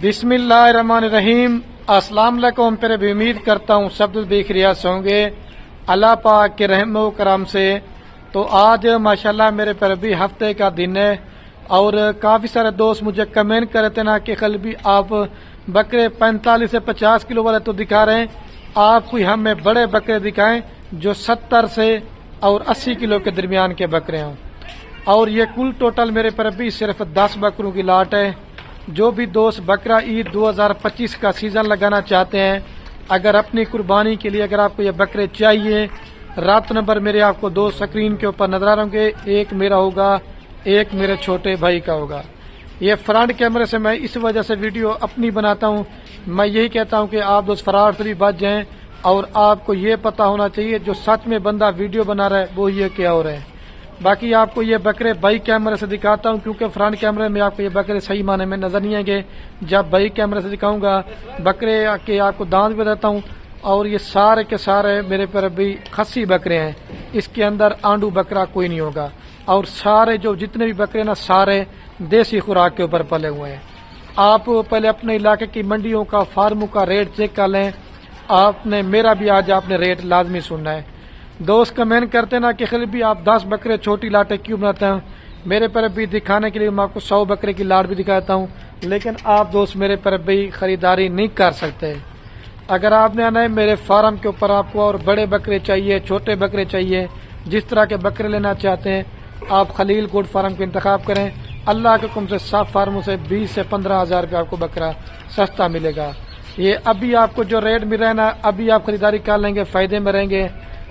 बिस्मिल्लाहिर्रहमानिर्रहीम। अस्सलाम वालेकुम। फिर भी उम्मीद करता हूँ सब भी खैरियत होंगे अल्लाह पाक के रहमो करम से। तो आज माशाल्लाह मेरे पर भी हफ्ते का दिन है और काफ़ी सारे दोस्त मुझे कमेंट कर रहे थे ना कि कल भी आप बकरे 45 से 50 किलो वाले तो दिखा रहे हैं, आप कोई हमें बड़े बकरे दिखाएं जो 70 से और 80 किलो के दरमियान के बकरे हों। और ये कुल टोटल मेरे पर भी सिर्फ 10 बकरों की लाट है। जो भी दोस्त बकरा ईद 2025 का सीज़न लगाना चाहते हैं, अगर अपनी कुर्बानी के लिए अगर आपको ये बकरे चाहिए, रात नंबर मेरे आपको दो स्क्रीन के ऊपर नजर आ रहे होंगे, एक मेरा होगा, एक मेरे छोटे भाई का होगा। ये फ्रंट कैमरे से मैं इस वजह से वीडियो अपनी बनाता हूँ, मैं यही कहता हूँ कि आप दोस्त फरार से भी बच जाएं और आपको ये पता होना चाहिए जो सच में बंदा वीडियो बना रहा है वो ये क्या हो रहा है। बाकी आपको ये बकरे बाई कैमरे से दिखाता हूँ क्योंकि फ्रंट कैमरे में आपको ये बकरे सही माने में नजर नहीं आएंगे। जब बाई कैमरे से दिखाऊंगा बकरे के आपको दांत भी बताता हूँ। और ये सारे के सारे मेरे पर भी खस्सी बकरे हैं, इसके अंदर आंडू बकरा कोई नहीं होगा। और सारे जो जितने भी बकरे ना सारे देसी खुराक के ऊपर पले हुए हैं। आप पहले अपने इलाके की मंडियों का फार्मों का रेट चेक कर लें। आपने मेरा भी आज आपने रेट लाजमी सुनना है। दोस्त कमेंट करते ना कि खिल भी आप 10 बकरे छोटी लाटें क्यों बनाते हैं। मेरे पर भी दिखाने के लिए मैं आपको 100 बकरे की लाट भी दिखाता हूँ, लेकिन आप दोस्त मेरे पर भी खरीदारी नहीं कर सकते। अगर आपने आना है मेरे फार्म के ऊपर, आपको और बड़े बकरे चाहिए, छोटे बकरे चाहिए, जिस तरह के बकरे लेना चाहते हैं आप खलील गोट फार्म का इंतखाब करें। अल्लाह के हुक्म से सब फार्मों से 20 से 15 हज़ार रुपये आपको बकरा सस्ता मिलेगा। ये अभी आपको जो रेट मिल रहा है ना, अभी आप खरीदारी कर लेंगे, फायदे में रहेंगे।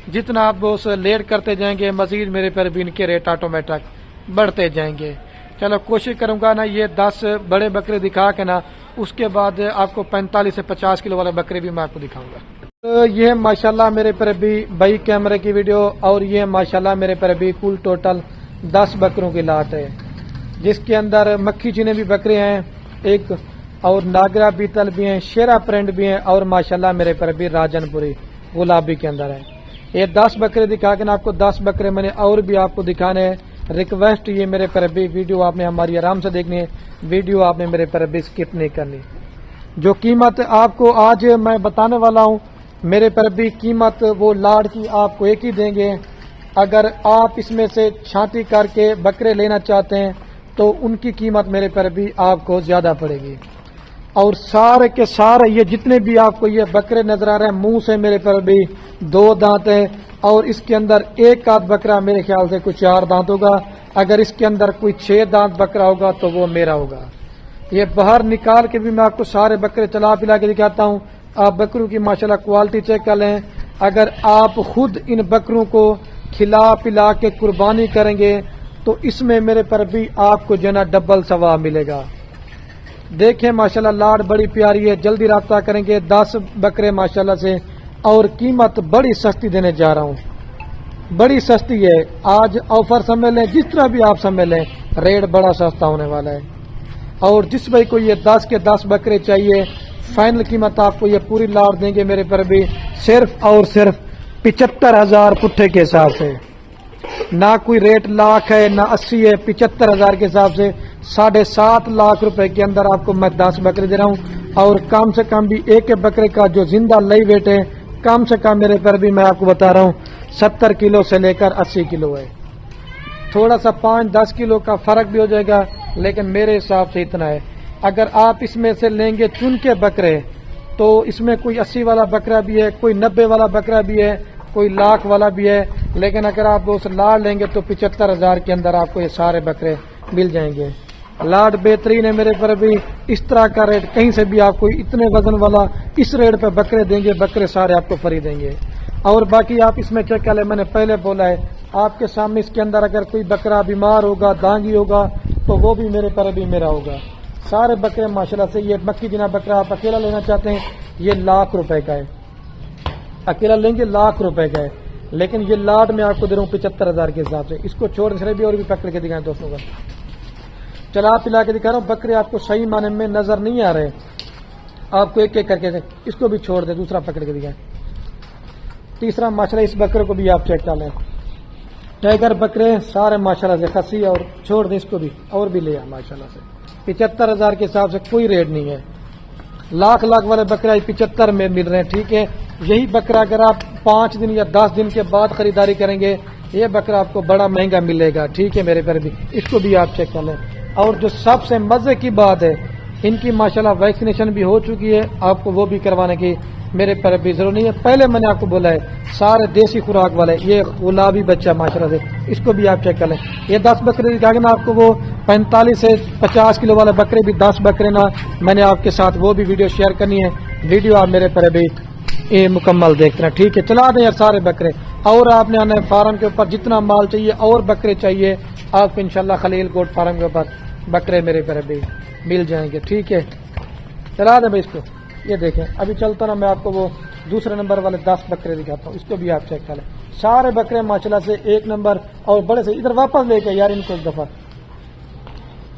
जितना आप उस लेट करते जाएंगे मजीद मेरे पर भी इनके रेट ऑटोमेटिक बढ़ते जाएंगे। चलो कोशिश करूंगा ना ये 10 बड़े बकरे दिखा के ना उसके बाद आपको 45 से 50 किलो वाले बकरे भी मैं आपको दिखाऊंगा। तो ये माशाल्लाह मेरे पर भी बाई कैमरे की वीडियो और ये माशाल्लाह मेरे पर भी कुल टोटल 10 बकरों की लाट है, जिसके अंदर मक्खी चीने भी बकरे हैं एक, और नागरा बीतल भी हैं, शेरा प्रिंट भी हैं, और माशाल्लाह मेरे पर भी राजनपुरी गुलाबी के अंदर है। ये 10 बकरे दिखा के ना आपको 10 बकरे मैंने और भी आपको दिखाने हैं। रिक्वेस्ट ये मेरे पर भी वीडियो आपने हमारी आराम से देखनी है, वीडियो आपने मेरे पर भी स्किप नहीं करनी। जो कीमत आपको आज मैं बताने वाला हूँ मेरे पर भी कीमत वो लाड की आपको एक ही देंगे। अगर आप इसमें से छांटी करके बकरे लेना चाहते हैं तो उनकी कीमत मेरे पर भी आपको ज्यादा पड़ेगी। और सारे के सारे ये जितने भी आपको ये बकरे नजर आ रहे हैं, मुंह से मेरे पर भी 2 दांत है और इसके अंदर एक आध बकरा मेरे ख्याल से कुछ 4 दांत होगा। अगर इसके अंदर कोई 6 दांत बकरा होगा तो वो मेरा होगा। ये बाहर निकाल के भी मैं आपको सारे बकरे चला पिला के दिखाता हूँ। आप बकरों की माशाल्लाह क्वालिटी चेक कर लें। अगर आप खुद इन बकरों को खिला पिला के कुर्बानी करेंगे तो इसमें मेरे पर भी आपको जो ना डबल सवाब मिलेगा। देखें माशाल्लाह लाड बड़ी प्यारी है, जल्दी राब्ता करेंगे। 10 बकरे माशाल्लाह से, और कीमत बड़ी सस्ती देने जा रहा हूँ, बड़ी सस्ती है। आज ऑफर समझ लें, जिस तरह भी आप समझ लें, रेट बड़ा सस्ता होने वाला है। और जिस भाई को ये 10 के 10 बकरे चाहिए, फाइनल कीमत आपको ये पूरी लाड देंगे मेरे पर भी सिर्फ और सिर्फ 75,000 पुट्ठे के हिसाब से। ना कोई रेट लाख है ना 80 है, 75,000 के हिसाब से 7.5 लाख रुपए के अंदर आपको मैं 10 बकरे दे रहा हूँ। और कम से कम भी एक बकरे का जो जिंदा लई वेट है कम से कम मेरे पर भी मैं आपको बता रहा हूँ 70 किलो से लेकर 80 किलो है। थोड़ा सा 5-10 किलो का फर्क भी हो जाएगा, लेकिन मेरे हिसाब से इतना है। अगर आप इसमें से लेंगे चुन के बकरे तो इसमें कोई 80 वाला बकरा भी है, कोई 90 वाला बकरा भी है, कोई लाख वाला भी है। लेकिन अगर आप उस लाड लेंगे तो 75,000 के अंदर आपको ये सारे बकरे मिल जाएंगे। लाड बेहतरीन है मेरे पर भी। इस तरह का रेट कहीं से भी आपको इतने वजन वाला इस रेट पे बकरे देंगे, बकरे सारे आपको फ्री देंगे। और बाकी आप इसमें चेक कर ले, मैंने पहले बोला है आपके सामने, इसके अंदर अगर कोई बकरा बीमार होगा, दांगी होगा तो वो भी मेरे पर भी मेरा होगा। सारे बकरे माशाल्लाह से। ये मक्खी जिना बकरा आप अकेला लेना चाहते हैं, ये लाख रुपए का है, अकेला लेंगे लाख रुपए का है। लेकिन ये लाड में आपको दे रहा हूँ 75,000 के हिसाब से। इसको छोड़ दूसरे भी और भी पकड़ के दिखाएं दोस्तों का, चला पिला के दिखा रहा हूँ। बकरे आपको सही माने में नजर नहीं आ रहे, आपको एक एक करके दे। इसको भी छोड़ दे, दूसरा पकड़ के दिखाएं। तीसरा माशाल्लाह इस बकरे को भी आप चेक कर लें। टाइगर बकरे सारे माशाल्लाह से खसी, और छोड़ दे इसको भी और भी ले आ माशाल्लाह से। 75,000 के हिसाब से कोई रेट नहीं है। लाख वाले बकरा 75 में मिल रहे हैं। ठीक है, यही बकरा अगर आप 5 दिन या 10 दिन के बाद खरीदारी करेंगे, ये बकरा आपको बड़ा महंगा मिलेगा। ठीक है मेरे प्यारे भी, इसको भी आप चेक कर लें। और जो सबसे मजे की बात है, इनकी माशाल्लाह वैक्सीनेशन भी हो चुकी है, आपको वो भी करवाने की मेरे पर भी जरूर नहीं है। पहले मैंने आपको बोला है सारे देसी खुराक वाले, ये गुलाबी बच्चा माशाल्लाह से, इसको भी आप चेक कर लें। ये 10 बकरे दिखाएंगे ना आपको, वो 45 से 50 किलो वाले बकरे भी 10 बकरे ना, मैंने आपके साथ वो भी वीडियो शेयर करनी है। वीडियो आप मेरे पर भी ये मुकम्मल देखते हैं। ठीक है, चला दें यार सारे बकरे। और आपने आना है फार्म के ऊपर, जितना माल चाहिए और बकरे चाहिए आपको इंशाल्लाह खलील गोट फार्म के ऊपर बकरे मेरे पर भी मिल जाएंगे। ठीक है, चला दें भाई इसको। ये देखें, अभी चलता ना मैं आपको वो दूसरे नंबर वाले 10 बकरे दिखाता हूँ, इसको भी आप चेक कर लें। सारे बकरे माशाल्लाह से 1 नंबर और बड़े से। इधर वापस लेके यार इनको एक दफा,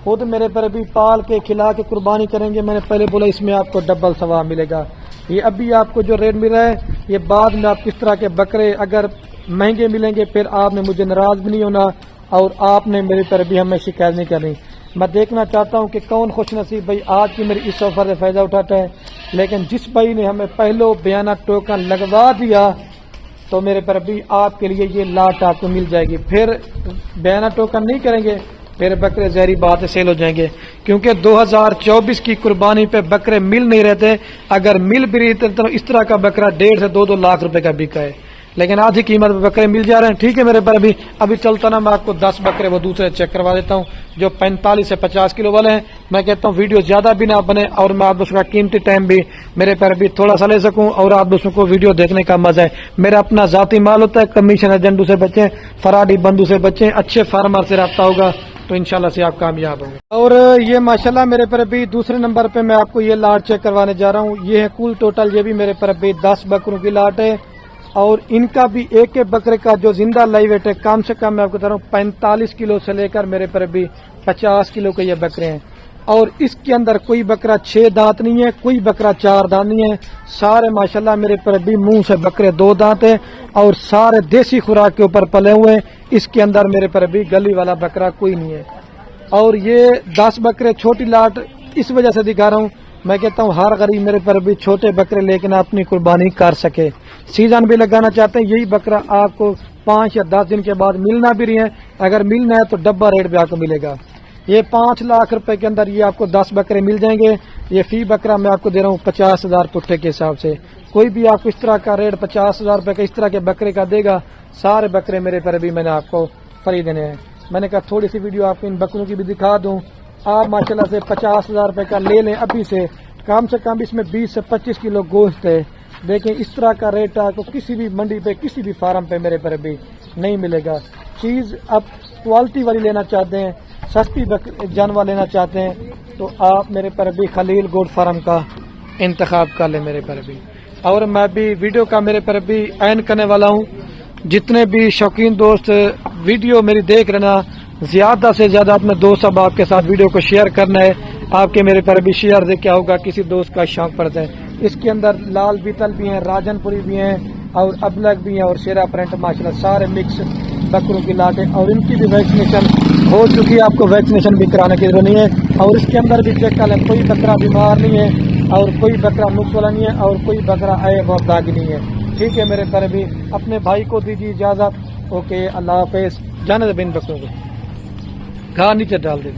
खुद मेरे पर भी पाल के खिला के कुर्बानी करेंगे। मैंने पहले बोला इसमें आपको डबल सवाब मिलेगा। ये अभी आपको जो रेट मिल रहा है, ये बाद में आप किस तरह के बकरे अगर महंगे मिलेंगे फिर आपने मुझे नाराज भी नहीं होना और आपने मेरे पर भी हमें शिकायत नहीं करनी। मैं देखना चाहता हूं कि कौन खुश नसीब भाई आज की मेरी इस ऑफर से फायदा उठाता है। लेकिन जिस भाई ने हमें पहलो बयाना टोकन लगवा दिया तो मेरे पर भी आपके लिए ये लाट आपको मिल जाएगी। फिर बयाना टोकन नहीं करेंगे फिर बकरे जहरी बात सेल हो जाएंगे, क्योंकि 2024 की कुर्बानी पे बकरे मिल नहीं रहते। अगर मिल भी रही तो इस तरह का बकरा 1.5 से 2 लाख रुपए का बिका है, लेकिन आधी कीमत पे बकरे मिल जा रहे हैं। ठीक है मेरे पर अभी चलता ना मैं आपको 10 बकरे वो दूसरे चेक करवा देता हूँ जो 45 से 50 किलो वाले हैं। मैं कहता हूँ वीडियो ज्यादा भी ना बने और मैं आप दोस्तों का कीमती टाइम भी मेरे पर भी थोड़ा सा ले सकूं और आप दोस्तों को वीडियो देखने का मजा है। मेरा अपना जाती माल होता है, कमीशन एजेंटों से बचें, फराडी बंधु से बचें, अच्छे फार्मर से रब्ता होगा तो इंशाल्लाह से आप कामयाब होंगे। और ये माशाल्लाह मेरे पर भी दूसरे नंबर पे मैं आपको ये लाट चेक करवाने जा रहा हूँ। ये है कुल टोटल, ये भी मेरे पर भी 10 बकरों की लाट है और इनका भी एक एक बकरे का जो जिंदा लाइव वेट है कम से कम मैं आपको बता रहा हूँ 45 किलो से लेकर मेरे पर भी 50 किलो के ये बकरे हैं। और इसके अंदर कोई बकरा 6 दांत नहीं है, कोई बकरा 4 दांत नहीं है, सारे माशाल्लाह मेरे पर भी मुंह से बकरे 2 दांत है और सारे देसी खुराक के ऊपर पले हुए हैं। इसके अंदर मेरे पर भी गली वाला बकरा कोई नहीं है। और ये 10 बकरे छोटी लाट इस वजह से दिखा रहा हूँ, मैं कहता हूँ हर गरीब मेरे पर भी छोटे बकरे लेकिन अपनी कुर्बानी कर सके। सीजन भी लगाना चाहते हैं, यही बकरा आपको 5 या 10 दिन के बाद मिलना भी रही है। अगर मिलना है तो डब्बा रेट भी आपको मिलेगा। ये 5 लाख रुपए के अंदर ये आपको 10 बकरे मिल जाएंगे। ये फी बकरा मैं आपको दे रहा हूँ 50,000 पुट्ठे के हिसाब से। कोई भी आपको इस तरह का रेट 50,000 रुपए का इस तरह के बकरे का देगा, सारे बकरे मेरे पर भी मैंने आपको फ्री देने हैं। मैंने कहा थोड़ी सी वीडियो आपको इन बकरों की भी दिखा दूं। आप माशाल्लाह से 50,000 रुपए का ले लें अभी से कम इसमें 20 से 25 किलो गोश्त है। देखें इस तरह का रेट आपको किसी भी मंडी पे किसी भी फार्म पे मेरे पर भी नहीं मिलेगा। चीज आप क्वालिटी वाली लेना चाहते हैं, सस्ती जानवर लेना चाहते हैं तो आप मेरे पर भी खलील गोट फार्म का इंतखाब कर ले मेरे पर भी। और मैं भी वीडियो का मेरे पर भी ऐन करने वाला हूँ। जितने भी शौकीन दोस्त वीडियो मेरी देख रहे ना, ज्यादा से ज्यादा अपने दोस्त अब आपके साथ वीडियो को शेयर करना है। आपके मेरे पर भी शेयर से क्या होगा, किसी दोस्त का शौक पड़ता है। इसके अंदर लाल बीतल भी हैं, राजनपुरी भी हैं और अबलग भी हैं और शेरा प्रिंट माशाल्लाह सारे मिक्स बकरों की लाट है। और इनकी भी वैक्सीनेशन हो चुकी है, आपको वैक्सीनेशन भी कराने की जरूरत नहीं है। और इसके अंदर भी चेक कर लें, कोई बकरा बीमार नहीं है और कोई बकरा नुक्स वाला नहीं है और कोई बकरा ऐब और दागी नहीं है। ठीक है मेरे पर भी अपने भाई को दीजिए इजाजत। ओके, अल्लाह हाफिज। जाने दे बिन बकरों को घास नीचे डाल दे।